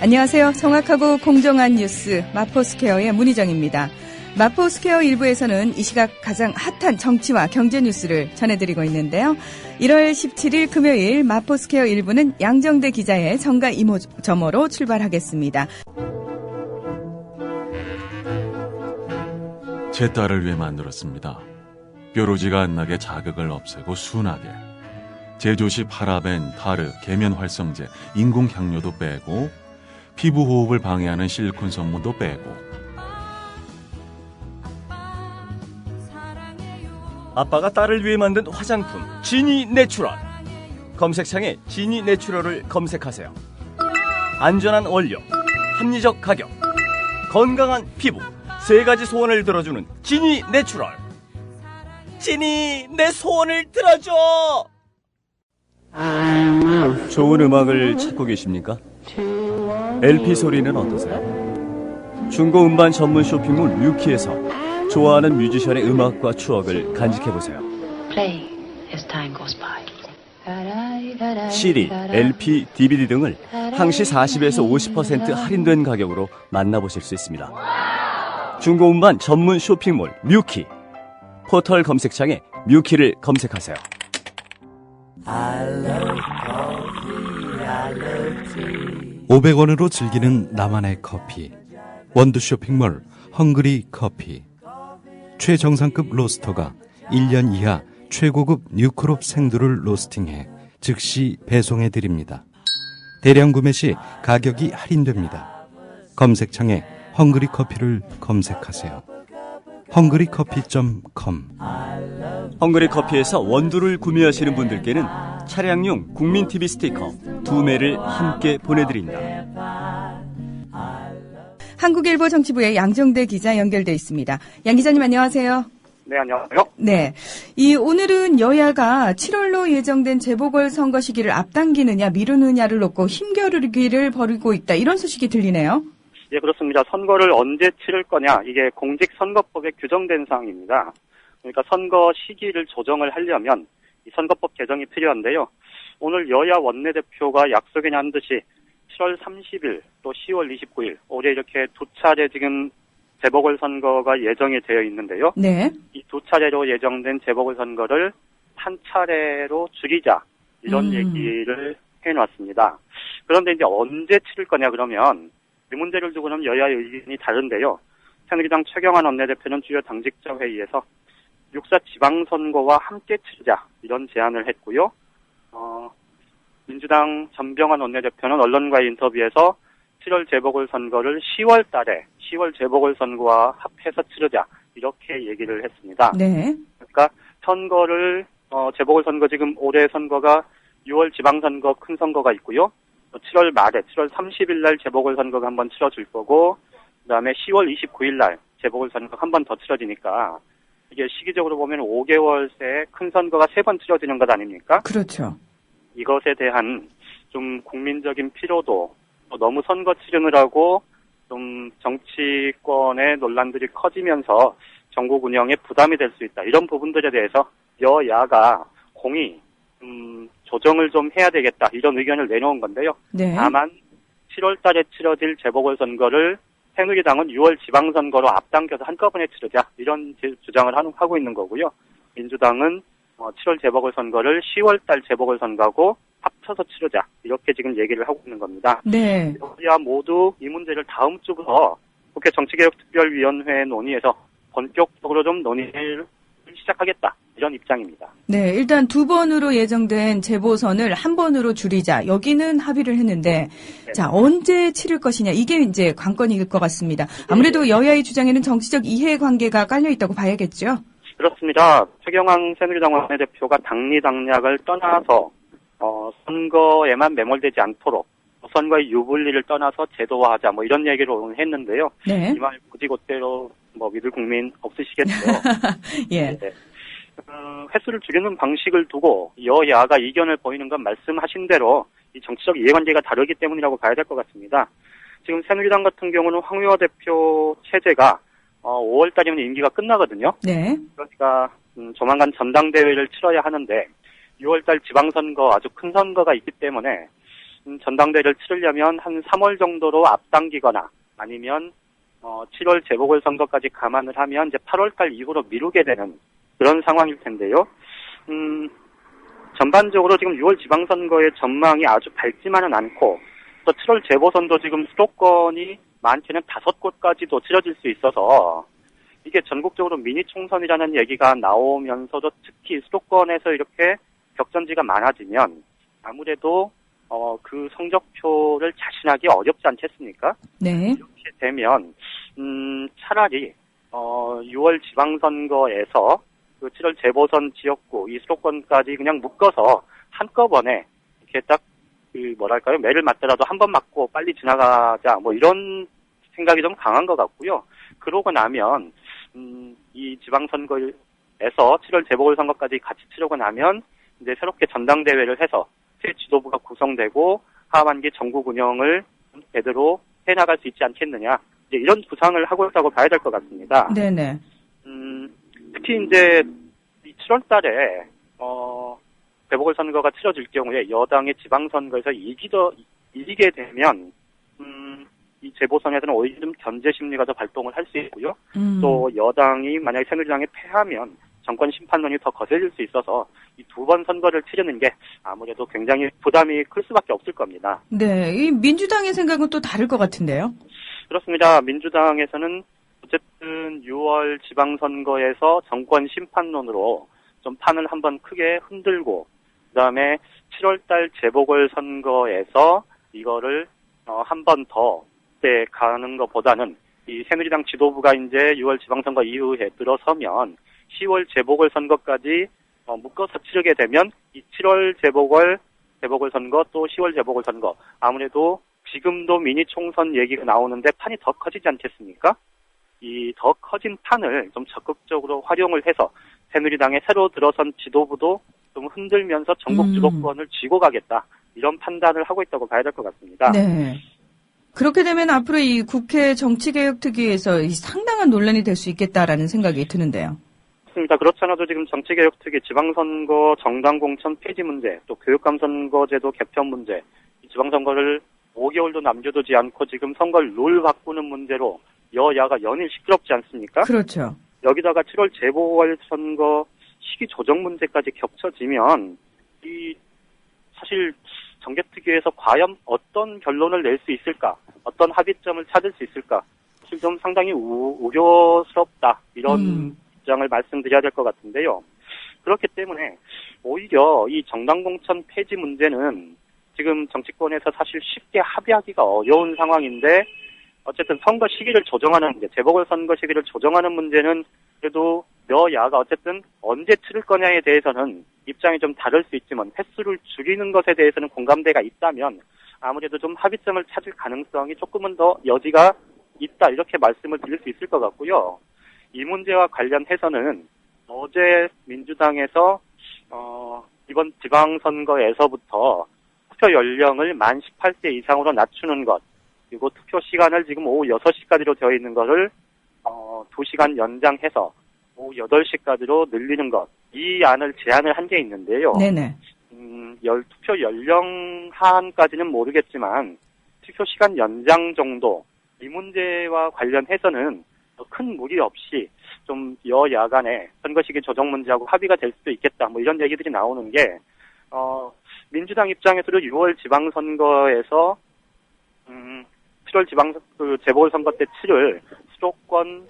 안녕하세요. 정확하고 공정한 뉴스 마포스퀘어의 문희정입니다. 마포스퀘어 1부에서는 이 시각 가장 핫한 정치와 경제 뉴스를 전해드리고 있는데요. 1월 17일 금요일 마포스퀘어 1부는 양정대 기자의 정가 이모저모로 출발하겠습니다. 제 딸을 위해 만들었습니다. 뾰루지가 안 나게 자극을 없애고 순하게. 제조시 파라벤, 타르, 계면 활성제, 인공 향료도 빼고 피부 호흡을 방해하는 실리콘 성분도 빼고. 아빠가 딸을 위해 만든 화장품 지니 내추럴. 검색창에 지니 내추럴을 검색하세요. 안전한 원료, 합리적 가격, 건강한 피부, 세 가지 소원을 들어주는 지니 내추럴. 지니, 내 소원을 들어줘. 좋은 음악을 찾고 계십니까? LP 소리는 어떠세요? 중고 음반 전문 쇼핑몰 뮤키에서 좋아하는 뮤지션의 음악과 추억을 간직해보세요. CD, LP, DVD 등을 항시 40에서 50% 할인된 가격으로 만나보실 수 있습니다. 중고 음반 전문 쇼핑몰 뮤키. 포털 검색창에 뮤키를 검색하세요. 500원으로 즐기는 나만의 커피. 원두 쇼핑몰 헝그리 커피. 최정상급 로스터가 1년 이하 최고급 뉴크롭 생두를 로스팅해 즉시 배송해드립니다. 대량 구매 시 가격이 할인됩니다. 검색창에 헝그리 커피를 검색하세요. 헝그리커피.com. 헝그리 커피에서 원두를 구매하시는 분들께는 차량용 국민TV 스티커 2매를 함께 보내드립니다. 한국일보 정치부의 양정대 기자 연결돼 있습니다. 양 기자님 안녕하세요. 네, 안녕하세요. 네, 오늘은 여야가 7월로 예정된 재보궐선거 시기를 앞당기느냐 미루느냐를 놓고 힘겨루기를 벌이고 있다. 이런 소식이 들리네요. 예, 그렇습니다. 선거를 언제 치를 거냐, 이게 공직선거법에 규정된 사항입니다. 그러니까 선거 시기를 조정을 하려면 이 선거법 개정이 필요한데요. 오늘 여야 원내대표가 약속에 한 듯이 7월 30일 또 10월 29일 올해 이렇게 두 차례 지금 재보궐선거가 예정이 되어 있는데요. 네. 이 두 차례로 예정된 재보궐선거를 한 차례로 줄이자, 이런 얘기를 해놨습니다. 그런데 이제 언제 치를 거냐 그러면 이 문제를 두고는 여야의 의견이 다른데요. 새누리당 최경환 원내대표는 주요 당직자 회의에서 6.4 지방선거와 함께 치르자, 이런 제안을 했고요. 민주당 전병환 원내대표는 언론과의 인터뷰에서 7월 재보궐선거를 10월 달에 10월 재보궐선거와 합해서 치르자, 이렇게 얘기를 했습니다. 네. 그러니까 선거를 재보궐선거, 지금 올해 선거가 6월 지방선거 큰 선거가 있고요. 7월 말에 7월 30일 날 재보궐선거가 한번 치러질 거고, 그다음에 10월 29일 날 재보궐선거가 한 번 더 치러지니까 이게 시기적으로 보면 5개월 새에 큰 선거가 3번 치러지는 것 아닙니까? 그렇죠. 이것에 대한 좀 국민적인 피로도, 너무 선거 치르느라고 좀 정치권의 논란들이 커지면서 전국 운영에 부담이 될 수 있다. 이런 부분들에 대해서 여야가 공히 조정을 좀 해야 되겠다, 이런 의견을 내놓은 건데요. 네. 다만 7월 달에 치러질 재보궐선거를 새누리당은 6월 지방선거로 앞당겨서 한꺼번에 치르자, 이런 주장을 하고 있는 거고요. 민주당은 7월 재보궐선거를 10월 달 재보궐선거하고 합쳐서 치르자, 이렇게 지금 얘기를 하고 있는 겁니다. 네. 여야 모두 이 문제를 다음 주부터 국회 정치개혁특별위원회 논의에서 본격적으로 좀 논의를 시작하겠다, 이런 입장입니다. 네, 일단 2번으로 예정된 재보선을 1번으로 줄이자, 여기는 합의를 했는데, 네. 자, 언제 치를 것이냐, 이게 이제 관건일 것 같습니다. 아무래도 여야의 주장에는 정치적 이해관계가 깔려 있다고 봐야겠죠? 그렇습니다. 최경환 새누리당 원내대표가 당리당략을 떠나서 선거에만 매몰되지 않도록 선거의 유불리를 떠나서 제도화하자, 뭐 이런 얘기를 오늘 했는데요. 네. 이 말 굳이 그대로 믿을 국민 없으시겠죠. 예. 네. 횟수를 줄이는 방식을 두고 여야가 이견을 보이는 건 말씀하신 대로 이 정치적 이해관계가 다르기 때문이라고 봐야 될 것 같습니다. 지금 새누리당 같은 경우는 황교안 대표 체제가 5월 달이면 임기가 끝나거든요. 네. 그러니까 조만간 전당대회를 치러야 하는데 6월 달 지방선거 아주 큰 선거가 있기 때문에 전당대회를 치르려면 한 3월 정도로 앞당기거나 아니면 7월 재보궐선거까지 감안을 하면 이제 8월 달 이후로 미루게 되는 그런 상황일 텐데요. 전반적으로 지금 6월 지방선거의 전망이 아주 밝지만은 않고 또 7월 재보선도 지금 수도권이 많게는 5곳까지도 치러질 수 있어서 이게 전국적으로 미니 총선이라는 얘기가 나오면서도 특히 수도권에서 이렇게 격전지가 많아지면 아무래도 그 성적표를 자신하기 어렵지 않겠습니까? 네. 이렇게 되면 차라리 6월 지방선거에서 그 7월 재보선 지역구 이 수도권까지 그냥 묶어서 한꺼번에 이렇게 딱 그 뭐랄까요, 매를 맞더라도 한 번 맞고 빨리 지나가자 뭐 이런 생각이 좀 강한 것 같고요. 그러고 나면 이 지방선거에서 7월 재보궐선거까지 같이 치르고 나면 이제 새롭게 전당대회를 해서 새 지도부가 구성되고 하반기 전국 운영을 제대로 해나갈 수 있지 않겠느냐, 이제 이런 구상을 하고 있다고 봐야 될 것 같습니다. 네네. 특히 이제 7월달에 재보궐선거가 치러질 경우에 여당의 지방선거에서 이기게 되면 이 재보선에서는 오히려 좀 견제 심리가 더 발동을 할 수 있고요. 또 여당이 만약에 새누리당에 패하면 정권 심판론이 더 거세질 수 있어서 이 두 번 선거를 치르는 게 아무래도 굉장히 부담이 클 수밖에 없을 겁니다. 네, 이 민주당의 생각은 또 다를 것 같은데요. 그렇습니다. 민주당에서는 어쨌든 6월 지방선거에서 정권 심판론으로 좀 판을 한번 크게 흔들고 그다음에 7월달 재보궐선거에서 이거를 한 번 더 가는 것보다는 이 새누리당 지도부가 이제 6월 지방선거 이후에 들어서면 10월 재보궐선거까지 묶어서 치르게 되면 이 7월 재보궐선거 또 10월 재보궐선거 아무래도 지금도 미니 총선 얘기가 나오는데 판이 더 커지지 않겠습니까? 이 더 커진 판을 좀 적극적으로 활용을 해서 새누리당에 새로 들어선 지도부도 좀 흔들면서 전국 주도권을 쥐고 가겠다, 이런 판단을 하고 있다고 봐야 될 것 같습니다. 네. 그렇게 되면 앞으로 이 국회 정치개혁특위에서 상당한 논란이 될 수 있겠다라는 생각이 드는데요. 그렇습니다. 그렇지 않아도 지금 정치개혁특위 지방선거 정당 공천 폐지 문제, 또 교육감선거제도 개편 문제, 이 지방선거를 5개월도 남겨두지 않고 지금 선거 룰 바꾸는 문제로 여야가 연일 시끄럽지 않습니까? 그렇죠. 여기다가 7월 재보궐선거 시기 조정 문제까지 겹쳐지면 이 사실 정개특위에서 과연 어떤 결론을 낼 수 있을까, 어떤 합의점을 찾을 수 있을까, 사실 좀 상당히 우려스럽다, 이런 입장을 말씀드려야 될 것 같은데요. 그렇기 때문에 오히려 이 정당 공천 폐지 문제는 지금 정치권에서 사실 쉽게 합의하기가 어려운 상황인데 어쨌든 선거 시기를 조정하는 문제, 재보궐선거 시기를 조정하는 문제는 그래도 여야가 어쨌든 언제 치를 거냐에 대해서는 입장이 좀 다를 수 있지만 횟수를 줄이는 것에 대해서는 공감대가 있다면 아무래도 좀 합의점을 찾을 가능성이 조금은 더 여지가 있다, 이렇게 말씀을 드릴 수 있을 것 같고요. 이 문제와 관련해서는 어제 민주당에서 이번 지방선거에서부터 투표 연령을 만 18세 이상으로 낮추는 것, 그리고 투표 시간을 지금 오후 6시까지로 되어 있는 것을 2시간 연장해서 오후 8시까지로 늘리는 것, 이 안을 제안을 한 게 있는데요. 네네. 투표 연령 하한까지는 모르겠지만 투표 시간 연장 정도, 이 문제와 관련해서는 큰 무리 없이 좀 여야 간의 선거 시기 조정 문제하고 합의가 될 수도 있겠다, 뭐 이런 얘기들이 나오는 게 민주당 입장에서도 6월 지방선거에서 7월 재보궐선거 때 치를 수도권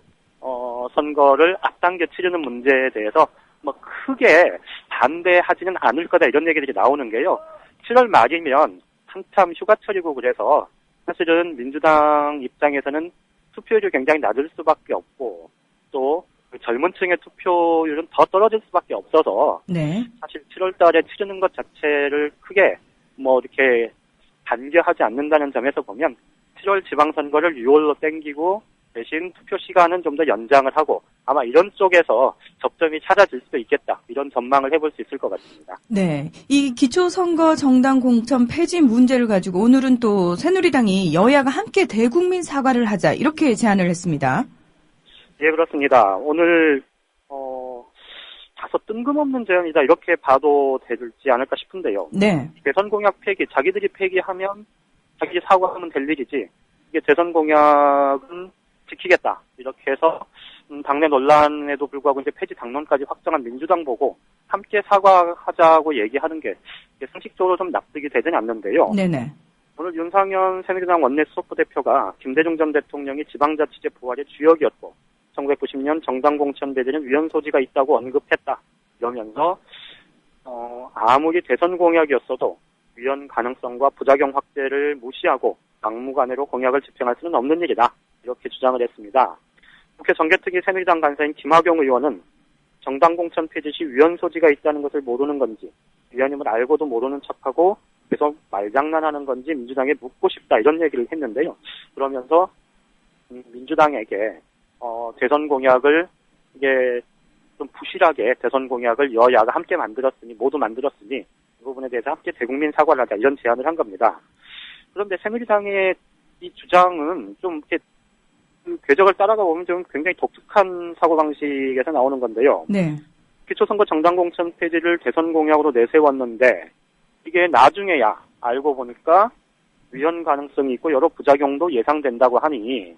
선거를 앞당겨 치르는 문제에 대해서 뭐 크게 반대하지는 않을 거다, 이런 얘기들이 나오는 게요. 7월 말이면 한참 휴가철이고 그래서 사실은 민주당 입장에서는 투표율이 굉장히 낮을 수밖에 없고 또 젊은 층의 투표율은 더 떨어질 수밖에 없어서 네. 사실 7월 달에 치르는 것 자체를 크게 뭐 이렇게 반겨하지 않는다는 점에서 보면 7월 지방선거를 6월로 땡기고 대신 투표 시간은 좀 더 연장을 하고 아마 이런 쪽에서 접점이 찾아질 수도 있겠다, 이런 전망을 해볼 수 있을 것 같습니다. 네. 이 기초선거 정당 공천 폐지 문제를 가지고 오늘은 또 새누리당이 여야가 함께 대국민 사과를 하자, 이렇게 제안을 했습니다. 예, 그렇습니다. 오늘 다소 뜬금없는 제안이다 이렇게 봐도 되지 않을까 싶은데요. 네. 대선 공약 폐기, 자기들이 폐기하면 자기 사과하면 될 일이지. 이게 대선 공약은 지키겠다 이렇게 해서 당내 논란에도 불구하고 이제 폐지 당론까지 확정한 민주당 보고 함께 사과하자고 얘기하는 게 상식적으로 좀 납득이 되지 않는데요. 네네. 오늘 윤상현 새누리당 원내 수석부 대표가 김대중 전 대통령이 지방자치제 부활의 주역이었고 1990년 정당 공천 배제는 위헌 소지가 있다고 언급했다. 이러면서 아무리 대선 공약이었어도 위헌 가능성과 부작용 확대를 무시하고 막무가내로 공약을 집행할 수는 없는 일이다. 이렇게 주장을 했습니다. 국회 정개특위 새누리당 간사인 김학용 의원은 정당 공천 폐지 시 위헌 소지가 있다는 것을 모르는 건지 위헌임을 알고도 모르는 척하고 계속 말장난하는 건지 민주당에 묻고 싶다 이런 얘기를 했는데요. 그러면서 민주당에게 대선 공약을 이게 좀 부실하게 대선 공약을 여야가 함께 모두 만들었으니 이 부분에 대해서 함께 대국민 사과를 하자 이런 제안을 한 겁니다. 그런데 새누리당의 이 주장은 좀 이렇게 그 궤적을 따라가 보면 좀 굉장히 독특한 사고방식에서 나오는 건데요. 네. 기초선거 정당 공천 폐지를 대선 공약으로 내세웠는데 이게 나중에야 알고 보니까 위헌 가능성이 있고 여러 부작용도 예상된다고 하니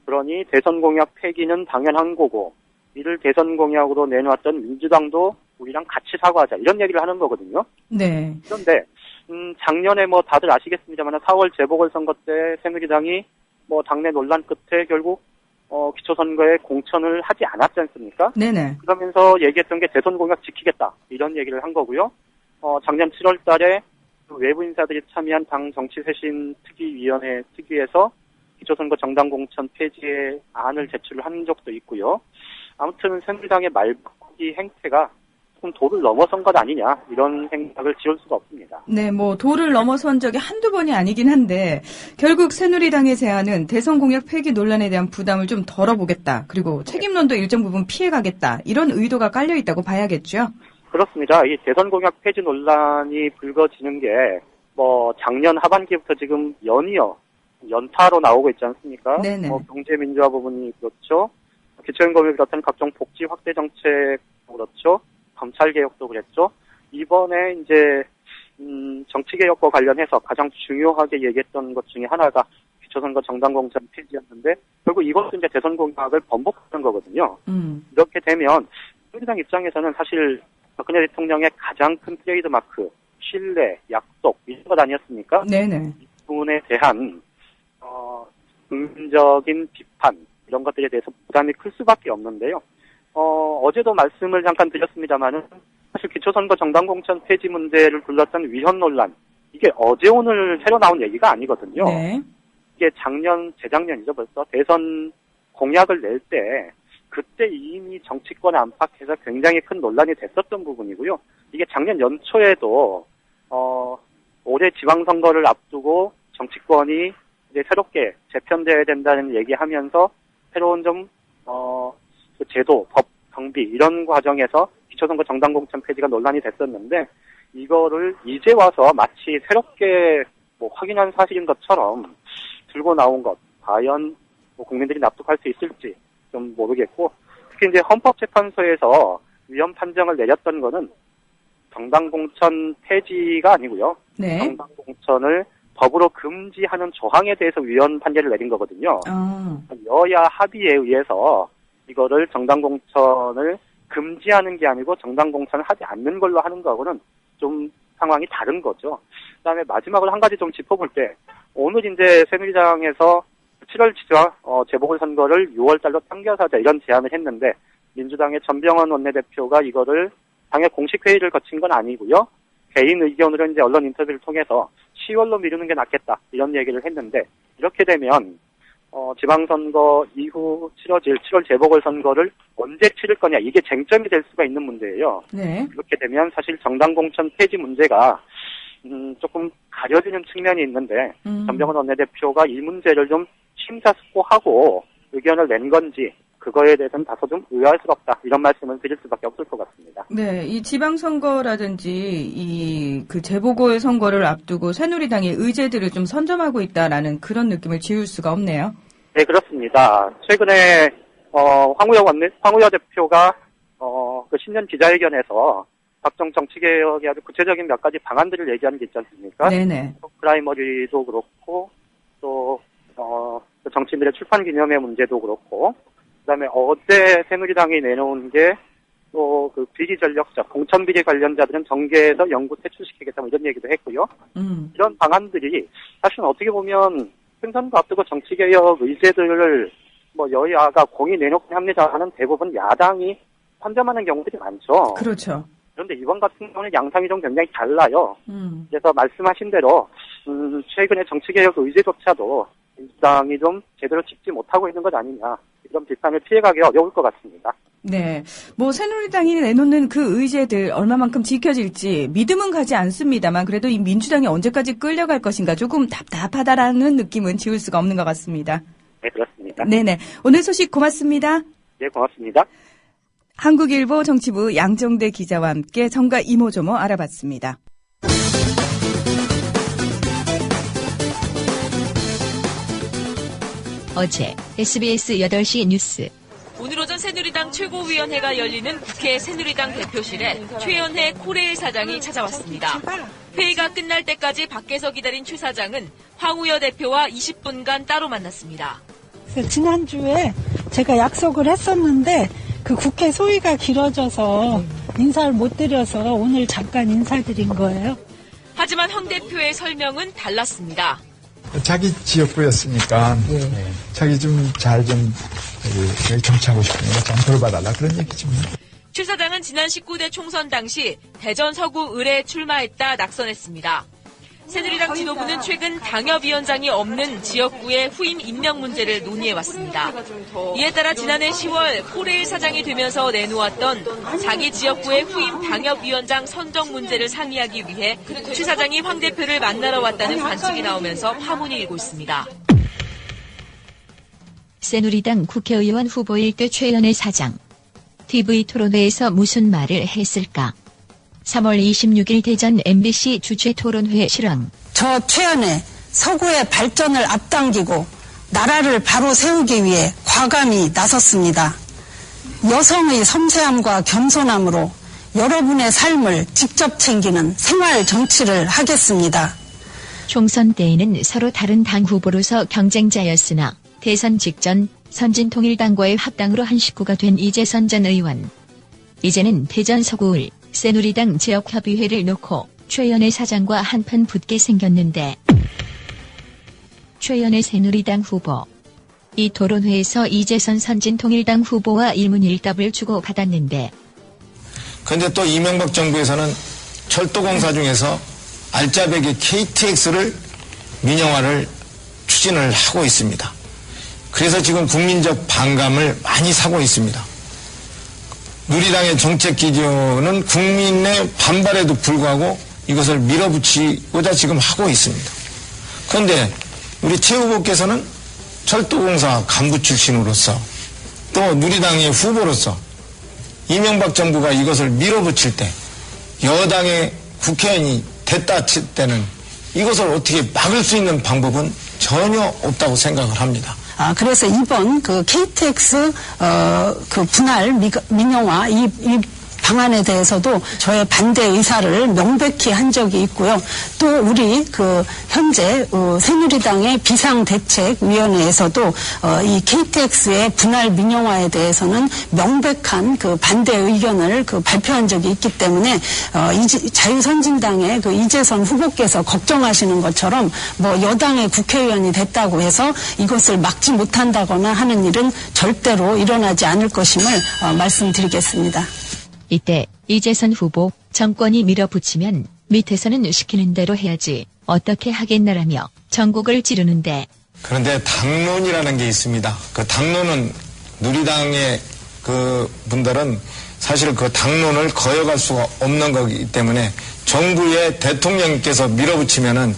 그러니 대선 공약 폐기는 당연한 거고 이를 대선 공약으로 내놓았던 민주당도 우리랑 같이 사과하자 이런 얘기를 하는 거거든요. 네. 그런데 작년에 뭐 다들 아시겠습니다만 4월 재보궐선거 때 새누리당이 뭐 당내 논란 끝에 결국 기초선거에 공천을 하지 않았지 않습니까? 네네. 그러면서 얘기했던 게 대선 공약 지키겠다 이런 얘기를 한 거고요. 작년 7월 달에 외부 인사들이 참여한 당 정치쇄신 특위에서 기초선거 정당 공천 폐지의 안을 제출한 적도 있고요. 아무튼 새누리당의 말바꾸기 행태가 조금 도를 넘어선 것 아니냐 이런 생각을 지울 수가 없습니다. 네, 뭐 도를 넘어선 적이 한두 번이 아니긴 한데 결국 새누리당의 제안은 대선 공약 폐기 논란에 대한 부담을 좀 덜어보겠다. 그리고 책임론도 일정 부분 피해가겠다. 이런 의도가 깔려 있다고 봐야겠죠. 그렇습니다. 이 대선 공약 폐지 논란이 불거지는 게 뭐 작년 하반기부터 지금 연타로 나오고 있지 않습니까? 네네. 경제민주화 부분이 그렇죠. 기초연금을 비롯한 각종 복지 확대 정책도 그렇죠. 검찰개혁도 그랬죠. 이번에 이제 정치개혁과 관련해서 가장 중요하게 얘기했던 것 중에 하나가 기초선거 정당 공천 폐지였는데 결국 이것도 이제 대선 공약을 번복하는 거거든요. 이렇게 되면 새누리당 입장에서는 사실 박근혜 대통령의 가장 큰 트레이드 마크, 신뢰, 약속 이런 것 아니었습니까? 네네. 이 부분에 대한 국민적인 비판 이런 것들에 대해서 부담이 클 수밖에 없는데요. 어제도 말씀을 잠깐 드렸습니다만은 사실 기초선거 정당 공천 폐지 문제를 둘러싼 위헌 논란 이게 어제 오늘 새로 나온 얘기가 아니거든요. 네. 이게 재작년이죠 벌써 대선 공약을 낼 때 그때 이미 정치권 안팎에서 굉장히 큰 논란이 됐었던 부분이고요. 이게 작년 연초에도 올해 지방선거를 앞두고 정치권이 이제 새롭게 재편돼야 된다는 얘기하면서 새로운 그 제도, 법, 정비 이런 과정에서 기초선거 정당 공천 폐지가 논란이 됐었는데 이거를 이제 와서 마치 새롭게 뭐 확인한 사실인 것처럼 들고 나온 것 과연 뭐 국민들이 납득할 수 있을지 좀 모르겠고 특히 이제 헌법재판소에서 위헌 판정을 내렸던 거는 정당 공천 폐지가 아니고요. 네. 정당 공천을 법으로 금지하는 조항에 대해서 위헌 판결을 내린 거거든요. 여야 합의에 의해서 이거를 정당 공천을 금지하는 게 아니고 정당 공천을 하지 않는 걸로 하는 거하고는 좀 상황이 다른 거죠. 그다음에 마지막으로 한 가지 좀 짚어볼 때 오늘 이제 새누리당에서 7월 재보궐선거를 6월 달로 당겨서 하자 이런 제안을 했는데 민주당의 전병헌 원내대표가 이거를 당의 공식 회의를 거친 건 아니고요. 개인 의견으로 이제 언론 인터뷰를 통해서 10월로 미루는 게 낫겠다 이런 얘기를 했는데 이렇게 되면 지방선거 이후 치러질 7월 재보궐선거를 언제 치를 거냐 이게 쟁점이 될 수가 있는 문제예요. 네. 그렇게 되면 사실 정당 공천 폐지 문제가 조금 가려지는 측면이 있는데 전병헌 원내대표가 이 문제를 좀 심사숙고하고 의견을 낸 건지 그거에 대해서는 다소 좀 의아스럽다 이런 말씀을 드릴 수밖에 없을 것 같습니다. 네, 이 지방선거라든지 그 재보궐 선거를 앞두고 새누리당의 의제들을 좀 선점하고 있다라는 그런 느낌을 지울 수가 없네요. 네, 그렇습니다. 최근에 황우여 대표가 그 신년 기자회견에서 각종 정치개혁의 아주 구체적인 몇 가지 방안들을 얘기하는 게 있지 않습니까? 네네. 프라이머리도 그렇고 또 정치인들의 출판 기념회 문제도 그렇고 그다음에 어제 새누리당이 내놓은 게 또 그 비리 전력자, 공천 비리 관련자들은 정계에서 영구 퇴출시키겠다 뭐 이런 얘기도 했고요. 이런 방안들이 사실은 어떻게 보면 총선도 앞두고 정치개혁 의제들을 뭐 여야가 공이 내놓긴 합니다만은 대부분 야당이 선점하는 경우들이 많죠. 그렇죠. 그런데 이번 같은 경우는 양상이 좀 굉장히 달라요. 그래서 말씀하신 대로 최근에 정치개혁 의제조차도 민주당이 좀 제대로 짚지 못하고 있는 것 아니냐 이런 비판을 피해가기 어려울 것 같습니다. 네. 뭐 새누리당이 내놓는 그 의제들 얼마만큼 지켜질지 믿음은 가지 않습니다만 그래도 이 민주당이 언제까지 끌려갈 것인가 조금 답답하다라는 느낌은 지울 수가 없는 것 같습니다. 네, 그렇습니다. 네네. 오늘 소식 고맙습니다. 네, 고맙습니다. 한국일보 정치부 양정대 기자와 함께 정가 이모저모 알아봤습니다. 어제 SBS 8시 뉴스. 오늘 오전 새누리당 최고위원회가 열리는 국회 새누리당 대표실에 최연해 코레일 사장이 찾아왔습니다. 회의가 끝날 때까지 밖에서 기다린 최 사장은 황우여 대표와 20분간 따로 만났습니다. 지난주에 제가 약속을 했었는데 그 국회 소위가 길어져서 인사를 못 드려서 오늘 잠깐 인사드린 거예요. 하지만 황 대표의 설명은 달랐습니다. 자기 지역구였으니까 자기 좀 잘 좀 정치하고 싶으니까 좀 돌봐달라 그런 얘기죠. 최 사장은 지난 19대 총선 당시 대전 서구 을에 출마했다 낙선했습니다. 새누리당 지도부는 최근 당협위원장이 없는 지역구의 후임 임명 문제를 논의해왔습니다. 이에 따라 지난해 10월 코레일 사장이 되면서 내놓았던 자기 지역구의 후임 당협위원장 선정 문제를 상의하기 위해 최 사장이 황 대표를 만나러 왔다는 관측이 나오면서 파문이 일고 있습니다. 새누리당 국회의원 후보일 때 최연해 사장. TV 토론회에서 무슨 말을 했을까? 3월 26일 대전 MBC 주최 토론회 실황. 저 최연해 서구의 발전을 앞당기고 나라를 바로 세우기 위해 과감히 나섰습니다. 여성의 섬세함과 겸손함으로 여러분의 삶을 직접 챙기는 생활 정치를 하겠습니다. 총선 때에는 서로 다른 당 후보로서 경쟁자였으나 대선 직전 선진통일당과의 합당으로 한 식구가 된 이재선 전 의원. 이제는 대전 서구을 새누리당 지역협의회를 놓고 최연해 사장과 한판 붙게 생겼는데 최연해 새누리당 후보. 이 토론회에서 이재선 선진통일당 후보와 일문일답을 주고받았는데 그런데 또 이명박 정부에서는 철도공사 중에서 알짜배기 KTX를 민영화를 추진을 하고 있습니다. 그래서 지금 국민적 반감을 많이 사고 있습니다. 누리당의 정책 기조는 국민의 반발에도 불구하고 이것을 밀어붙이고자 지금 하고 있습니다. 그런데 우리 최 후보께서는 철도공사 간부 출신으로서 또 누리당의 후보로서 이명박 정부가 이것을 밀어붙일 때 여당의 국회의원이 됐다 칠 때는 이것을 어떻게 막을 수 있는 방법은 전혀 없다고 생각을 합니다. 그래서 이번 그 KTX 그 분할 민영화 이 방안에 대해서도 저의 반대 의사를 명백히 한 적이 있고요. 또 우리 그 현재 새누리당의 비상대책위원회에서도 이 KTX의 분할 민영화에 대해서는 명백한 그 반대 의견을 그 발표한 적이 있기 때문에 자유선진당의 그 이재선 후보께서 걱정하시는 것처럼 뭐 여당의 국회의원이 됐다고 해서 이것을 막지 못한다거나 하는 일은 절대로 일어나지 않을 것임을 말씀드리겠습니다. 이때 이재선 후보 정권이 밀어붙이면 밑에서는 시키는 대로 해야지 어떻게 하겠나라며 전국을 찌르는데 그런데 당론이라는 게 있습니다. 그 당론은 누리당의 그 분들은 사실 그 당론을 거역할 수가 없는 거기 때문에 정부의 대통령께서 밀어붙이면은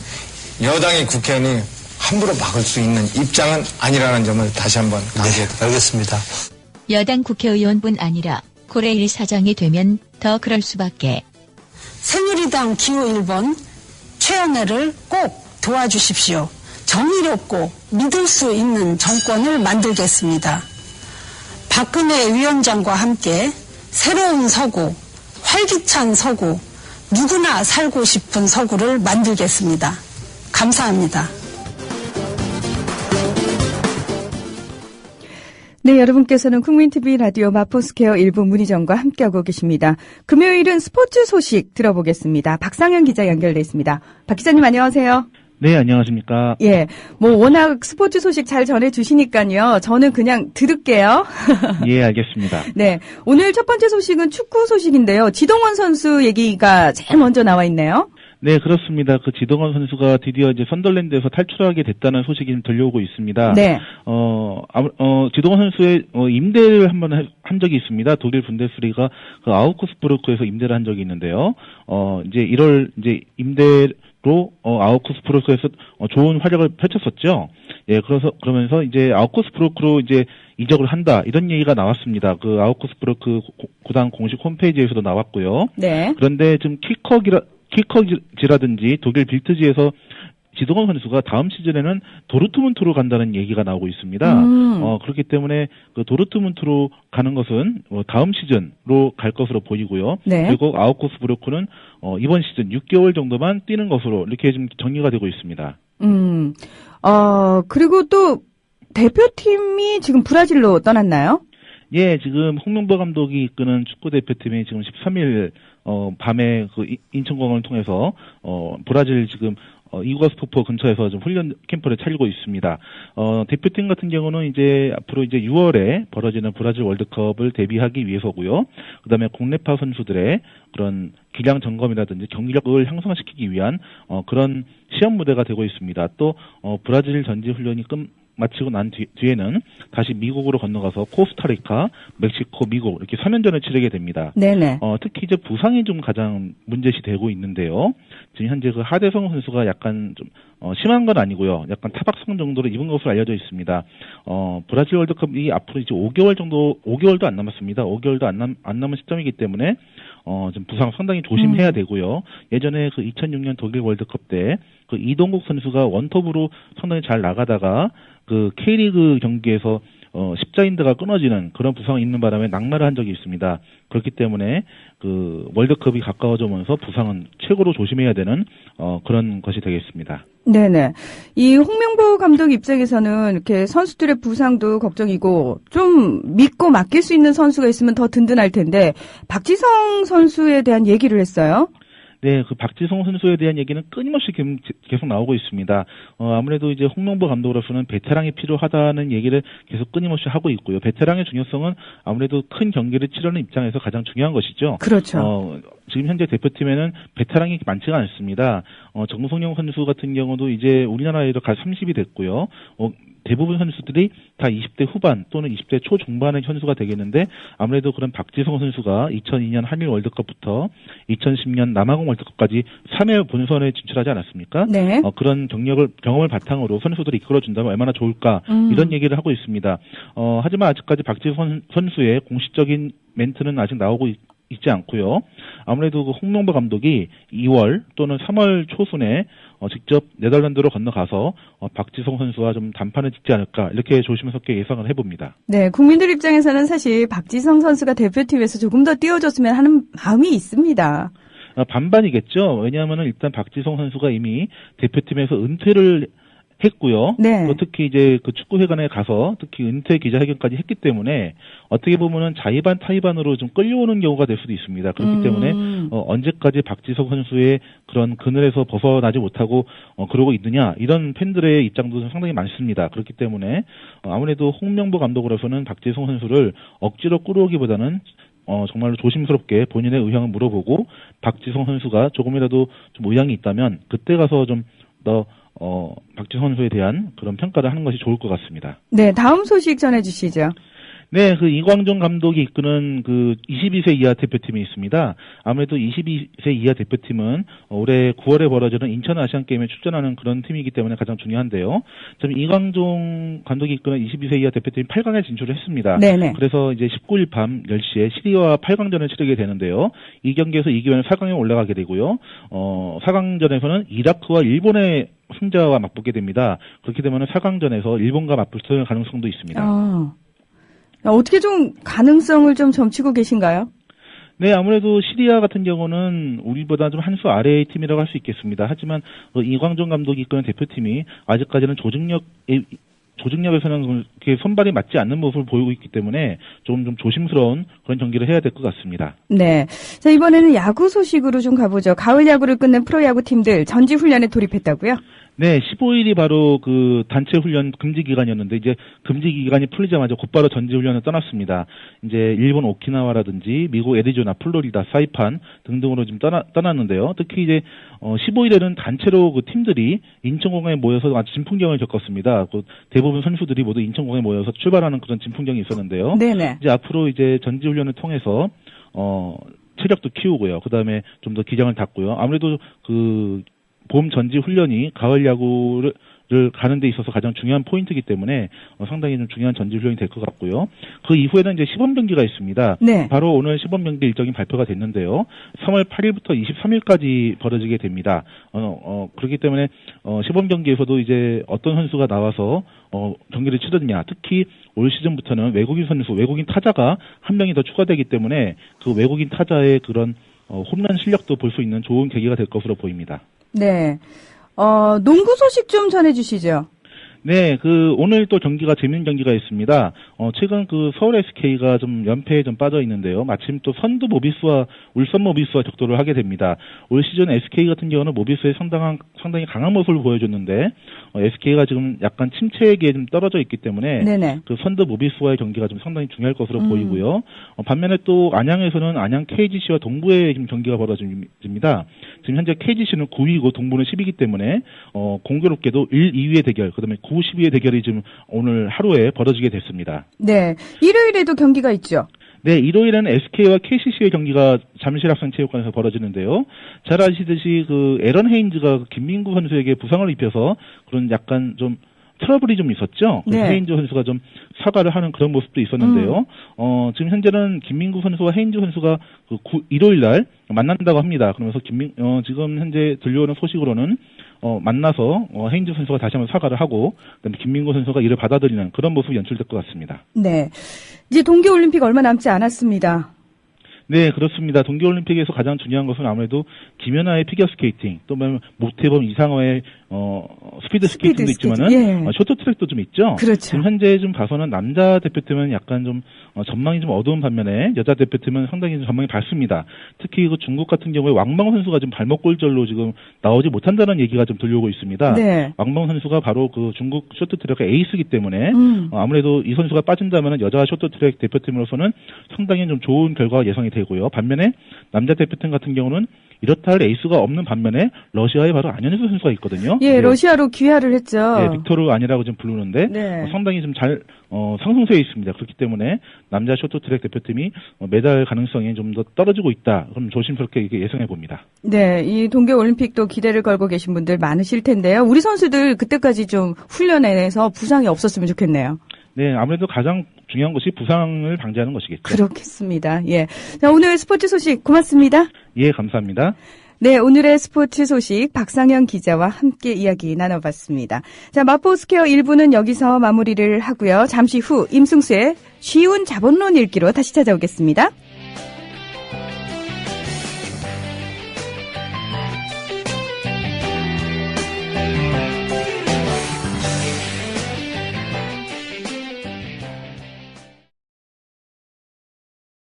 여당의 국회의원이 함부로 막을 수 있는 입장은 아니라는 점을 다시 한번 강조해드립니다. 알겠습니다. 여당 국회의원뿐 아니라 코레일 사장이 되면 더 그럴 수밖에. 새누리당 기호 1번 최연해를 꼭 도와주십시오. 정의롭고 믿을 수 있는 정권을 만들겠습니다. 박근혜 위원장과 함께 새로운 서구, 활기찬 서구, 누구나 살고 싶은 서구를 만들겠습니다. 감사합니다. 네, 여러분께서는 국민TV 라디오 마포스퀘어 일부 문희정과 함께하고 계십니다. 금요일은 스포츠 소식 들어보겠습니다. 박상현 기자 연결돼 있습니다. 박 기자님 안녕하세요. 네, 안녕하십니까. 예, 워낙 스포츠 소식 잘 전해주시니까요. 저는 그냥 들을게요. 예, 알겠습니다. 네, 오늘 첫 번째 소식은 축구 소식인데요. 지동원 선수 얘기가 제일 먼저 나와 있네요. 네, 그렇습니다. 그 지동원 선수가 드디어 이제 선덜랜드에서 탈출하게 됐다는 소식이 좀 들려오고 있습니다. 네. 지동원 선수의 임대를 한번 한 적이 있습니다. 독일 분데스리가 그 아우크스부르크에서 임대를 한 적이 있는데요. 이제 1월 이제 임대로 아우크스부르크에서 좋은 활약을 펼쳤었죠. 예, 그러면서 이제 아우크스부르크로 이제 이적을 한다 이런 얘기가 나왔습니다. 그 아우크스부르크 구단 공식 홈페이지에서도 나왔고요. 네. 그런데 좀 키커지라든지 독일 빌트지에서 지동원 선수가 다음 시즌에는 도르트문트로 간다는 얘기가 나오고 있습니다. 그렇기 때문에 그 도르트문트로 가는 것은 다음 시즌으로 갈 것으로 보이고요. 네. 그리고 아우크스부르크는 이번 시즌 6개월 정도만 뛰는 것으로 이렇게 좀 정리가 되고 있습니다. 그리고 또 대표팀이 지금 브라질로 떠났나요? 예, 지금 홍명보 감독이 이끄는 축구 대표팀이 지금 13일 밤에 그 인천공항을 통해서 브라질 지금 이구아스토포 근처에서 좀 훈련 캠프를 차리고 있습니다. 대표팀 같은 경우는 이제 앞으로 이제 6월에 벌어지는 브라질 월드컵을 대비하기 위해서고요. 그다음에 국내파 선수들의 그런 기량 점검이라든지 경기력을 향상시키기 위한 그런 시험 무대가 되고 있습니다. 또 브라질 전지 훈련이 마치고 난 뒤에는 다시 미국으로 건너가서 코스타리카, 멕시코, 미국 이렇게 3연전을 치르게 됩니다. 네네. 특히 이제 부상이 좀 가장 문제시 되고 있는데요. 지금 현재 그 하대성 선수가 약간 좀 심한 건 아니고요. 약간 타박상 정도로 입은 것으로 알려져 있습니다. 브라질 월드컵이 앞으로 이제 5개월도 안 남았습니다. 5개월도 안 남은 시점이기 때문에 좀 부상 상당히 조심해야 되고요. 예전에 그 2006년 독일 월드컵 때 그 이동국 선수가 원톱으로 상당히 잘 나가다가 그 K리그 경기에서 십자인대가 끊어지는 그런 부상이 있는 바람에 낙마를 한 적이 있습니다. 그렇기 때문에 그 월드컵이 가까워지면서 부상은 최고로 조심해야 되는 그런 것이 되겠습니다. 네네. 이 홍명보 감독 입장에서는 이렇게 선수들의 부상도 걱정이고 좀 믿고 맡길 수 있는 선수가 있으면 더 든든할 텐데 박지성 선수에 대한 얘기를 했어요. 네, 그 박지성 선수에 대한 얘기는 끊임없이 계속 나오고 있습니다. 아무래도 이제 홍명보 감독으로서는 베테랑이 필요하다는 얘기를 계속 끊임없이 하고 있고요. 베테랑의 중요성은 아무래도 큰 경기를 치르는 입장에서 가장 중요한 것이죠. 그렇죠. 지금 현재 대표팀에는 베테랑이 많지가 않습니다. 정성영 선수 같은 경우도 이제 우리나라에도 갈 30이 됐고요. 대부분 선수들이 다 20대 후반 또는 20대 초중반의 선수가 되겠는데 아무래도 그런 박지성 선수가 2002년 한일 월드컵부터 2010년 남아공 월드컵까지 3회 본선에 진출하지 않았습니까? 네. 그런 경험을 바탕으로 선수들이 이끌어준다면 얼마나 좋을까 이런 얘기를 하고 있습니다. 하지만 아직까지 박지성 선수의 공식적인 멘트는 아직 나오고 있지 않고요. 아무래도 그 홍명보 감독이 2월 또는 3월 초순에 직접 네덜란드로 건너가서 박지성 선수와 좀 단판을 짓지 않을까 이렇게 조심스럽게 예상을 해봅니다. 네, 국민들 입장에서는 사실 박지성 선수가 대표팀에서 조금 더 띄워줬으면 하는 마음이 있습니다. 반반이겠죠. 왜냐하면 일단 박지성 선수가 이미 대표팀에서 은퇴를 했고요. 네. 또 특히 이제 그 축구회관에 가서 특히 은퇴 기자회견까지 했기 때문에 어떻게 보면은 자의반 타의반으로 좀 끌려오는 경우가 될 수도 있습니다. 그렇기 때문에 언제까지 박지성 선수의 그런 그늘에서 벗어나지 못하고 그러고 있느냐 이런 팬들의 입장도 상당히 많습니다. 그렇기 때문에 아무래도 홍명보 감독으로서는 박지성 선수를 억지로 끌어오기보다는 정말로 조심스럽게 본인의 의향을 물어보고 박지성 선수가 조금이라도 좀 의향이 있다면 그때 가서 좀 더 박지성 선수에 대한 그런 평가를 하는 것이 좋을 것 같습니다. 네, 다음 소식 전해주시죠. 네, 그 이광종 감독이 이끄는 그 22세 이하 대표팀이 있습니다. 아무래도 22세 이하 대표팀은 올해 9월에 벌어지는 인천 아시안 게임에 출전하는 그런 팀이기 때문에 가장 중요한데요. 지금 이광종 감독이 이끄는 22세 이하 대표팀이 8강에 진출을 했습니다. 네네. 그래서 이제 19일 밤 10시에 시리아와 8강전을 치르게 되는데요. 이 경기에서 이기면 4강에 올라가게 되고요. 4강전에서는 이라크와 일본의 승자와 맞붙게 됩니다. 그렇게 되면 4강전에서 일본과 맞붙을 가능성도 있습니다. 어떻게 좀 가능성을 좀 점치고 계신가요? 네, 아무래도 시리아 같은 경우는 우리보다 좀 한 수 아래의 팀이라고 할 수 있겠습니다. 하지만 이광종 감독이 이끄는 대표팀이 아직까지는 조직력에서는 그렇게 선발이 맞지 않는 모습을 보이고 있기 때문에 좀 조심스러운 그런 경기를 해야 될 것 같습니다. 네. 자, 이번에는 야구 소식으로 좀 가보죠. 가을 야구를 끝낸 프로야구 팀들 전지 훈련에 돌입했다고요? 네, 15일이 바로 그 단체 훈련 금지 기간이었는데 이제 금지 기간이 풀리자마자 곧바로 전지 훈련을 떠났습니다. 이제 일본 오키나와라든지 미국 애리조나, 플로리다, 사이판 등등으로 지금 떠났는데요. 특히 이제 15일에는 단체로 그 팀들이 인천공항에 모여서 아주 진풍경을 겪었습니다. 그 대부분 선수들이 모두 인천공항에 모여서 출발하는 그런 진풍경이 있었는데요. 네네. 이제 앞으로 이제 전지 훈련을 통해서 체력도 키우고요. 그다음에 좀 더 기장을 닫고요. 아무래도 그 봄 전지 훈련이 가을 야구를 가는 데 있어서 가장 중요한 포인트이기 때문에 상당히 좀 중요한 전지 훈련이 될 것 같고요. 그 이후에는 이제 시범 경기가 있습니다. 네. 바로 오늘 시범 경기 일정이 발표가 됐는데요. 3월 8일부터 23일까지 벌어지게 됩니다. 그렇기 때문에 시범 경기에서도 이제 어떤 선수가 나와서 경기를 치르느냐, 특히 올 시즌부터는 외국인 타자가 한 명이 더 추가되기 때문에 그 외국인 타자의 그런 홈런 실력도 볼 수 있는 좋은 계기가 될 것으로 보입니다. 네. 농구 소식 좀 전해주시죠. 네, 오늘 또 경기가 재밌는 경기가 있습니다. 최근 서울 SK가 좀 연패에 좀 빠져 있는데요. 마침 또 선두 모비스와 울산 모비스와 격돌을 하게 됩니다. 올 시즌 SK 같은 경우는 모비스에 상당히 강한 모습을 보여줬는데, SK가 지금 약간 침체기에 좀 떨어져 있기 때문에, 네네. 선두 모비스와의 경기가 좀 상당히 중요할 것으로 보이고요. 반면에 또 안양에서는 안양 KGC와 동부의 지금 경기가 벌어집니다. 지금 현재 KGC는 9위고 동부는 10위이기 때문에, 공교롭게도 1, 2위의 대결, 그 다음에 9, 10위의 대결이 지금 오늘 하루에 벌어지게 됐습니다. 네. 일요일에도 경기가 있죠? 네, 일요일에는 SK와 KCC의 경기가 잠실학생체육관에서 벌어지는데요. 잘 아시듯이 에런 헤인즈가 김민구 선수에게 부상을 입혀서 그런 약간 좀 트러블이 좀 있었죠. 네. 헤인즈 선수가 좀 사과를 하는 그런 모습도 있었는데요. 지금 현재는 김민구 선수와 헤인즈 선수가 일요일 날 만난다고 합니다. 그러면서 지금 현재 들려오는 소식으로는 만나서 헤인즈 선수가 다시 한번 사과를 하고 그다음에 김민구 선수가 이를 받아들이는 그런 모습이 연출될 것 같습니다. 네, 이제 동계올림픽 얼마 남지 않았습니다. 네, 그렇습니다. 동계올림픽에서 가장 중요한 것은 아무래도 김연아의 피겨스케이팅, 또 모태범 이상화의 스피드 스케이팅도 있지만은 예. 쇼트트랙도 좀 있죠. 그렇죠. 지금 현재 좀 봐서는 남자 대표팀은 약간 좀 전망이 좀 어두운 반면에 여자 대표팀은 상당히 좀 전망이 밝습니다. 특히 중국 같은 경우에 왕망 선수가 지금 발목 골절로 지금 나오지 못한다는 얘기가 좀 들려오고 있습니다. 네. 왕망 선수가 바로 중국 쇼트트랙의 에이스이기 때문에 아무래도 이 선수가 빠진다면 여자 쇼트트랙 대표팀으로서는 상당히 좀 좋은 결과가 예상이 되고요. 반면에 남자 대표팀 같은 경우는 이렇다 할 에이스가 없는 반면에 러시아에 바로 안현수 선수가 있거든요. 예, 네. 러시아로 귀화를 했죠. 네, 빅토르 안이라고 좀 부르는데 네. 상당히 좀 잘 상승세에 있습니다. 그렇기 때문에 남자 쇼트트랙 대표팀이 메달 가능성이 좀 더 떨어지고 있다. 그럼 조심스럽게 이렇게 예상해 봅니다. 네, 이 동계올림픽도 기대를 걸고 계신 분들 많으실 텐데요. 우리 선수들 그때까지 좀 훈련해서 부상이 없었으면 좋겠네요. 네, 아무래도 가장 중요한 것이 부상을 방지하는 것이겠죠. 그렇겠습니다. 예. 자, 오늘 스포츠 소식 고맙습니다. 예, 감사합니다. 네, 오늘의 스포츠 소식 박상현 기자와 함께 이야기 나눠봤습니다. 자, 마포스퀘어 1부는 여기서 마무리를 하고요. 잠시 후 임승수의 쉬운 자본론 읽기로 다시 찾아오겠습니다.